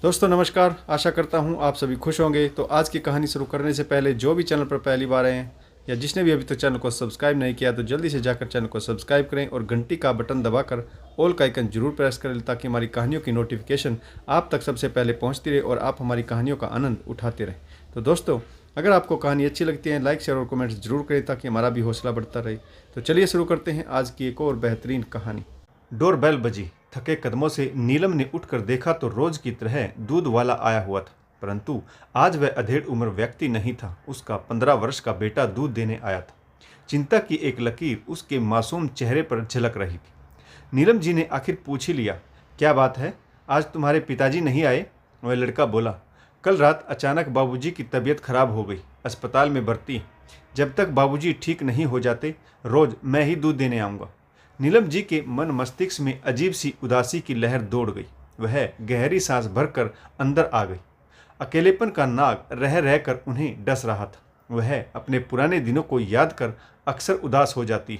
दोस्तों नमस्कार। आशा करता हूँ आप सभी खुश होंगे। तो आज की कहानी शुरू करने से पहले जो भी चैनल पर पहली बार आए हैं या जिसने भी अभी तक चैनल को सब्सक्राइब नहीं किया तो जल्दी से जाकर चैनल को सब्सक्राइब करें और घंटी का बटन दबाकर ऑल का आइकन जरूर प्रेस करें ताकि हमारी कहानियों की नोटिफिकेशन आप तक सबसे पहले पहुँचती रहे और आप हमारी कहानियों का आनंद उठाते रहें। तो दोस्तों अगर आपको कहानी अच्छी लगती है लाइक शेयर और कमेंट्स जरूर करें ताकि हमारा भी हौसला बढ़ता रहे। तो चलिए शुरू करते हैं आज की एक और बेहतरीन कहानी। डोर बेल बजी। थके कदमों से नीलम ने उठकर देखा तो रोज की तरह दूध वाला आया हुआ था, परंतु आज वह अधेड़ उम्र व्यक्ति नहीं था। उसका 15 वर्ष का बेटा दूध देने आया था। चिंता की एक लकीर उसके मासूम चेहरे पर झलक रही थी। नीलम जी ने आखिर पूछ ही लिया, क्या बात है, आज तुम्हारे पिताजी नहीं आए? वह लड़का बोला, कल रात अचानक बाबूजी की तबीयत खराब हो गई, अस्पताल में भर्ती। जब तक बाबूजी ठीक नहीं हो जाते रोज मैं ही दूध देने आऊँगा। नीलम जी के मन मस्तिष्क में अजीब सी उदासी की लहर दौड़ गई। वह गहरी सांस भरकर अंदर आ गई। अकेलेपन का नाग रह रहकर उन्हें डस रहा था। वह अपने पुराने दिनों को याद कर अक्सर उदास हो जाती।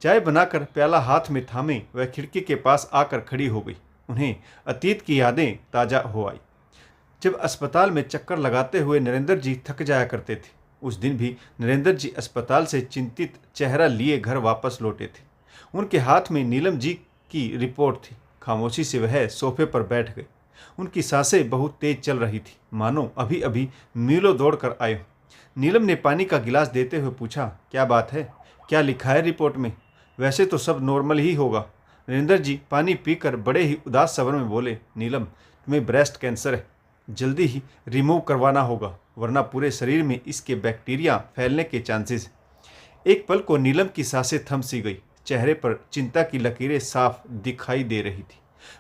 चाय बनाकर प्याला हाथ में थामे वह खिड़की के पास आकर खड़ी हो गई। उन्हें अतीत की यादें ताज़ा हो आई, जब अस्पताल में चक्कर लगाते हुए नरेंद्र जी थक जाया करते थे। उस दिन भी नरेंद्र जी अस्पताल से चिंतित चेहरा लिए घर वापस लौटे थे। उनके हाथ में नीलम जी की रिपोर्ट थी। खामोशी से वह सोफे पर बैठ गए। उनकी सांसें बहुत तेज चल रही थी, मानो अभी अभी मीलों दौड़ कर आए हों। नीलम ने पानी का गिलास देते हुए पूछा, क्या बात है, क्या लिखा है रिपोर्ट में? वैसे तो सब नॉर्मल ही होगा। नरेंद्र जी पानी पीकर बड़े ही उदास स्वर में बोले, नीलम तुम्हें ब्रेस्ट कैंसर है, जल्दी ही रिमूव करवाना होगा, वरना पूरे शरीर में इसके बैक्टीरिया फैलने के चांसेस। एक पल को नीलम की सांसें थम सी गई। चेहरे पर चिंता की लकीरें साफ दिखाई दे रही थी।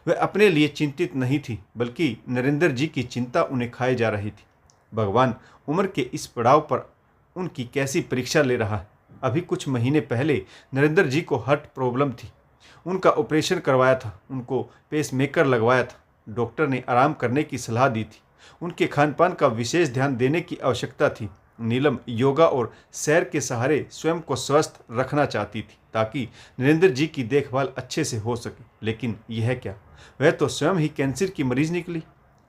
वह अपने लिए चिंतित नहीं थी, बल्कि नरेंद्र जी की चिंता उन्हें खाए जा रही थी। भगवान उम्र के इस पड़ाव पर उनकी कैसी परीक्षा ले रहा है। अभी कुछ महीने पहले नरेंद्र जी को हार्ट प्रॉब्लम थी। उनका ऑपरेशन करवाया था, उनको पेसमेकर लगवाया था। डॉक्टर ने आराम करने की सलाह दी थी। उनके खान पान का विशेष ध्यान देने की आवश्यकता थी। नीलम योगा और सैर के सहारे स्वयं को स्वस्थ रखना चाहती थी ताकि नरेंद्र जी की देखभाल अच्छे से हो सके। लेकिन यह क्या, वह तो स्वयं ही कैंसर की मरीज निकली।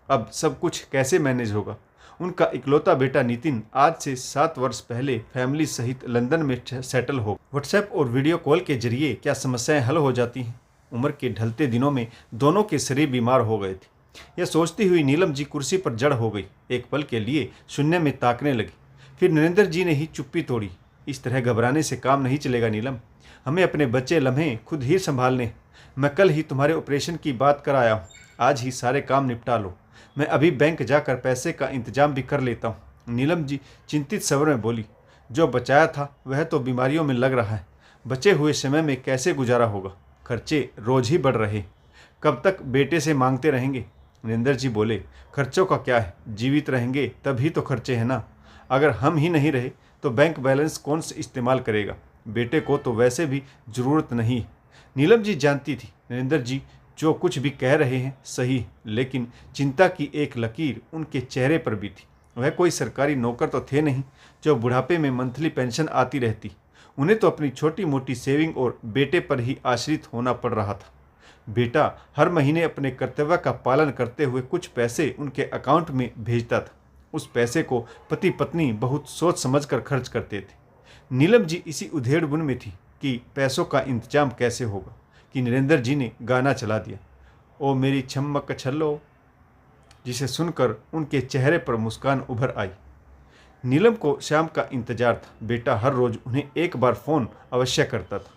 अब सब कुछ कैसे मैनेज होगा? उनका इकलौता बेटा नितिन आज से 7 वर्ष पहले फैमिली सहित लंदन में सेटल हो। व्हाट्सएप और वीडियो कॉल के जरिए क्या समस्याएं हल हो जाती हैं? उम्र के ढलते दिनों में दोनों के शरीर बीमार हो गए थे। यह सोचती हुई नीलम जी कुर्सी पर जड़ हो गई। एक पल के लिए शून्य में ताकने लगी। फिर नरेंद्र जी ने ही चुप्पी तोड़ी। इस तरह घबराने से काम नहीं चलेगा नीलम, हमें अपने बच्चे लम्हे खुद ही संभालने। मैं कल ही तुम्हारे ऑपरेशन की बात कर आया हूँ, आज ही सारे काम निपटा लो। मैं अभी बैंक जाकर पैसे का इंतजाम भी कर लेता हूँ। नीलम जी चिंतित स्वर में बोली, जो बचाया था वह तो बीमारियों में लग रहा है, बचे हुए समय में कैसे गुजारा होगा? खर्चे रोज ही बढ़ रहे, कब तक बेटे से मांगते रहेंगे? नरेंद्र जी बोले, खर्चों का क्या है, जीवित रहेंगे तभी तो खर्चे हैं ना। अगर हम ही नहीं रहे तो बैंक बैलेंस कौन से इस्तेमाल करेगा? बेटे को तो वैसे भी ज़रूरत नहीं। नीलम जी जानती थी नरेंद्र जी जो कुछ भी कह रहे हैं सही, लेकिन चिंता की एक लकीर उनके चेहरे पर भी थी। वह कोई सरकारी नौकर तो थे नहीं जो बुढ़ापे में मंथली पेंशन आती रहती। उन्हें तो अपनी छोटी मोटी सेविंग और बेटे पर ही आश्रित होना पड़ रहा था। बेटा हर महीने अपने कर्तव्य का पालन करते हुए कुछ पैसे उनके अकाउंट में भेजता था। उस पैसे को पति पत्नी बहुत सोच समझ कर खर्च करते थे। नीलम जी इसी उधेड़बुन में थी कि पैसों का इंतजाम कैसे होगा कि नरेंद्र जी ने गाना चला दिया, ओ मेरी छम्मक छल्लो, जिसे सुनकर उनके चेहरे पर मुस्कान उभर आई। नीलम को शाम का इंतजार था। बेटा हर रोज उन्हें एक बार फ़ोन अवश्य करता था।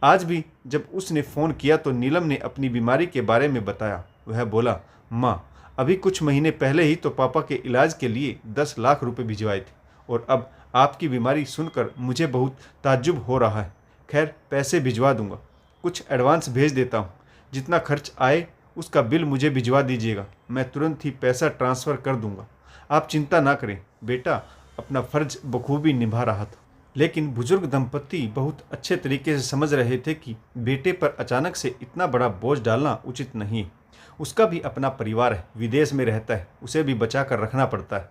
आज भी जब उसने फ़ोन किया तो नीलम ने अपनी बीमारी के बारे में बताया। वह बोला, माँ अभी कुछ महीने पहले ही तो पापा के इलाज के लिए 10 लाख रुपए भिजवाए थे और अब आपकी बीमारी सुनकर मुझे बहुत ताज्जुब हो रहा है। खैर पैसे भिजवा दूंगा, कुछ एडवांस भेज देता हूँ। जितना खर्च आए उसका बिल मुझे भिजवा दीजिएगा, मैं तुरंत ही पैसा ट्रांसफ़र कर दूंगा। आप चिंता ना करें। बेटा अपना फ़र्ज बखूबी निभा रहा था, लेकिन बुजुर्ग दंपति बहुत अच्छे तरीके से समझ रहे थे कि बेटे पर अचानक से इतना बड़ा बोझ डालना उचित नहीं है। उसका भी अपना परिवार है, विदेश में रहता है, उसे भी बचा कर रखना पड़ता है।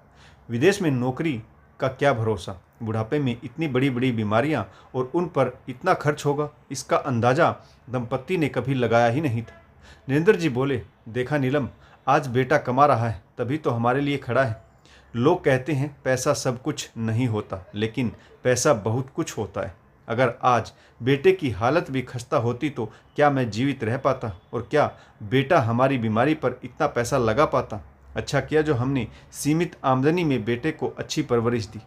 विदेश में नौकरी का क्या भरोसा, बुढ़ापे में इतनी बड़ी बड़ी बीमारियां और उन पर इतना खर्च होगा, इसका अंदाज़ा दंपत्ति ने कभी लगाया ही नहीं था। नरेंद्र जी बोले, देखा नीलम, आज बेटा कमा रहा है तभी तो हमारे लिए खड़ा है। लोग कहते हैं पैसा सब कुछ नहीं होता, लेकिन पैसा बहुत कुछ होता है। अगर आज बेटे की हालत भी खस्ता होती तो क्या मैं जीवित रह पाता, और क्या बेटा हमारी बीमारी पर इतना पैसा लगा पाता। अच्छा किया जो हमने सीमित आमदनी में बेटे को अच्छी परवरिश दी,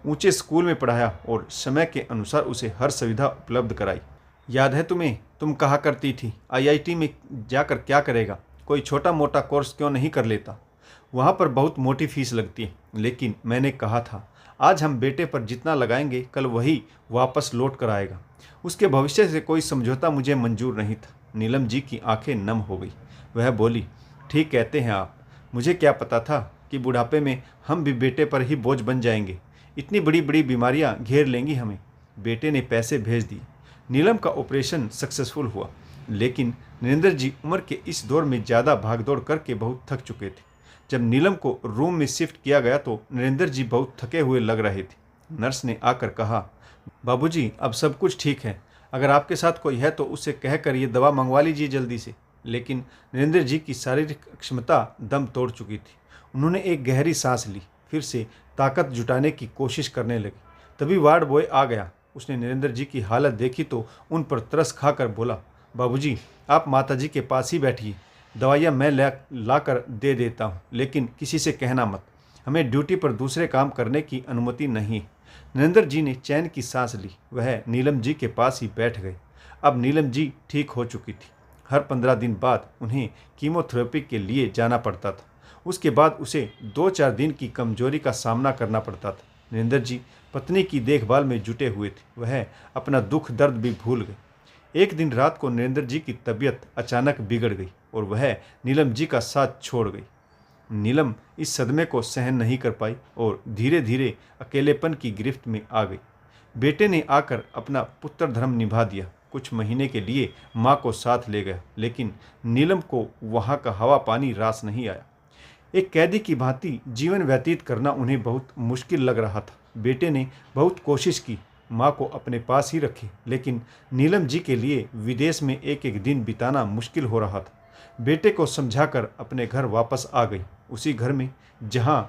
ऊंचे स्कूल में पढ़ाया और समय के अनुसार उसे हर सुविधा उपलब्ध कराई। याद है तुम्हें, तुम कहा करती थी आईआईटी में जाकर क्या करेगा, कोई छोटा मोटा कोर्स क्यों नहीं कर लेता, वहाँ पर बहुत मोटी फीस लगती है। लेकिन मैंने कहा था आज हम बेटे पर जितना लगाएंगे कल वही वापस लौट कर आएगा। उसके भविष्य से कोई समझौता मुझे मंजूर नहीं था। नीलम जी की आंखें नम हो गई। वह बोली, ठीक कहते हैं आप, मुझे क्या पता था कि बुढ़ापे में हम भी बेटे पर ही बोझ बन जाएंगे। इतनी बड़ी बड़ी बीमारियां घेर लेंगी हमें। बेटे ने पैसे भेज दिए। नीलम का ऑपरेशन सक्सेसफुल हुआ, लेकिन नरेंद्र जी उम्र के इस दौर में ज़्यादा भागदौड़ करके बहुत थक चुके थे। जब नीलम को रूम में शिफ्ट किया गया तो नरेंद्र जी बहुत थके हुए लग रहे थे। नर्स ने आकर कहा, बाबूजी अब सब कुछ ठीक है, अगर आपके साथ कोई है तो उससे कहकर ये दवा मंगवा लीजिए जल्दी से। लेकिन नरेंद्र जी की शारीरिक क्षमता दम तोड़ चुकी थी। उन्होंने एक गहरी सांस ली, फिर से ताकत जुटाने की कोशिश करने लगी। तभी वार्ड बॉय आ गया। उसने नरेंद्र जी की हालत देखी तो उन पर तरस खाकर बोला, बाबूजी आप माताजी के पास ही बैठिए, दवाइयाँ मैं ला कर दे देता हूँ, लेकिन किसी से कहना मत, हमें ड्यूटी पर दूसरे काम करने की अनुमति नहीं। नरेंद्र जी ने चैन की सांस ली। वह नीलम जी के पास ही बैठ गए। अब नीलम जी ठीक हो चुकी थी। हर 15 दिन बाद उन्हें कीमोथेरेपी के लिए जाना पड़ता था। उसके बाद उसे 2-4 दिन की कमजोरी का सामना करना पड़ता था। नरेंद्र जी पत्नी की देखभाल में जुटे हुए थे। वह अपना दुख दर्द भी भूल गए। एक दिन रात को नरेंद्र जी की तबीयत अचानक बिगड़ गई और वह नीलम जी का साथ छोड़ गई। नीलम इस सदमे को सहन नहीं कर पाई और धीरे धीरे अकेलेपन की गिरफ्त में आ गई। बेटे ने आकर अपना पुत्र धर्म निभा दिया। कुछ महीने के लिए माँ को साथ ले गया, लेकिन नीलम को वहाँ का हवा पानी रास नहीं आया। एक कैदी की भांति जीवन व्यतीत करना उन्हें बहुत मुश्किल लग रहा था। बेटे ने बहुत कोशिश की माँ को अपने पास ही रखे, लेकिन नीलम जी के लिए विदेश में एक एक दिन बिताना मुश्किल हो रहा था। बेटे को समझाकर अपने घर वापस आ गई, उसी घर में जहाँ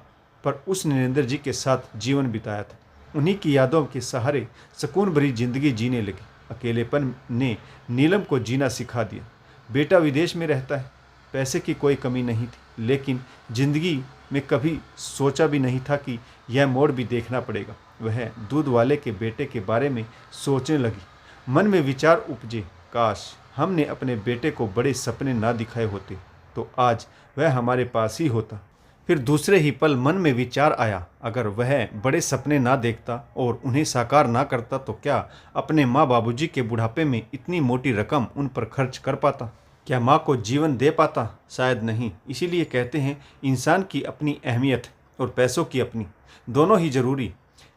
पर उस नरेंद्र जी के साथ जीवन बिताया था। उन्हीं की यादों के सहारे सुकून भरी जिंदगी जीने लगी। अकेलेपन ने नीलम को जीना सिखा दिया। बेटा विदेश में रहता है, पैसे की कोई कमी नहीं थी, लेकिन जिंदगी में कभी सोचा भी नहीं था कि यह मोड़ भी देखना पड़ेगा। वह दूध वाले के बेटे के बारे में सोचने लगी। मन में विचार उपजे, काश हमने अपने बेटे को बड़े सपने ना दिखाए होते तो आज वह हमारे पास ही होता। फिर दूसरे ही पल मन में विचार आया, अगर वह बड़े सपने ना देखता और उन्हें साकार ना करता तो क्या अपने माँ बाबूजी के बुढ़ापे में इतनी मोटी रकम उन पर खर्च कर पाता? क्या माँ को जीवन दे पाता? शायद नहीं। इसीलिए कहते हैं इंसान की अपनी अहमियत और पैसों की अपनी, दोनों ही जरूरी।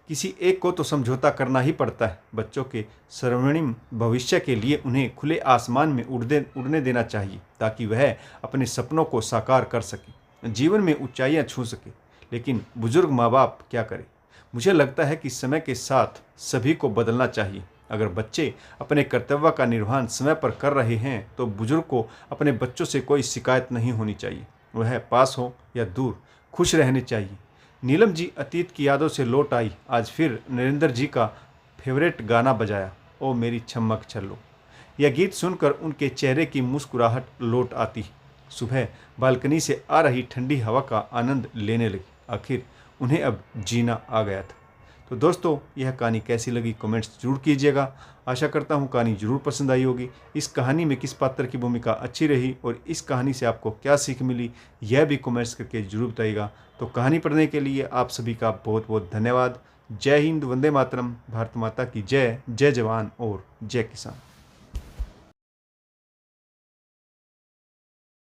किसी एक को तो समझौता करना ही पड़ता है। बच्चों के स्वर्णिम भविष्य के लिए उन्हें खुले आसमान में उड़ने देना चाहिए, ताकि वह अपने सपनों को साकार कर सके, जीवन में ऊंचाइयां छू सके। लेकिन बुजुर्ग माँ बाप क्या करें? मुझे लगता है कि समय के साथ सभी को बदलना चाहिए। अगर बच्चे अपने कर्तव्य का निर्वहन समय पर कर रहे हैं तो बुजुर्ग को अपने बच्चों से कोई शिकायत नहीं होनी चाहिए। वह पास हो या दूर, खुश रहने चाहिए। नीलम जी अतीत की यादों से लौट आई। आज फिर नरेंद्र जी का फेवरेट गाना बजाया, ओ मेरी छम्मक छल्लो। यह गीत सुनकर उनके चेहरे की मुस्कुराहट लौट आती। सुबह बालकनी से आ रही ठंडी हवा का आनंद लेने लगी। आखिर उन्हें अब जीना आ गया था। तो दोस्तों, यह कहानी कैसी लगी कमेंट्स जरूर कीजिएगा। आशा करता हूँ कहानी जरूर पसंद आई होगी। इस कहानी में किस पात्र की भूमिका अच्छी रही और इस कहानी से आपको क्या सीख मिली, यह भी कमेंट्स करके जरूर बताइएगा। तो कहानी पढ़ने के लिए आप सभी का बहुत बहुत धन्यवाद। जय हिंद, वंदे मातरम, भारत माता की जय। जय जवान और जय किसान।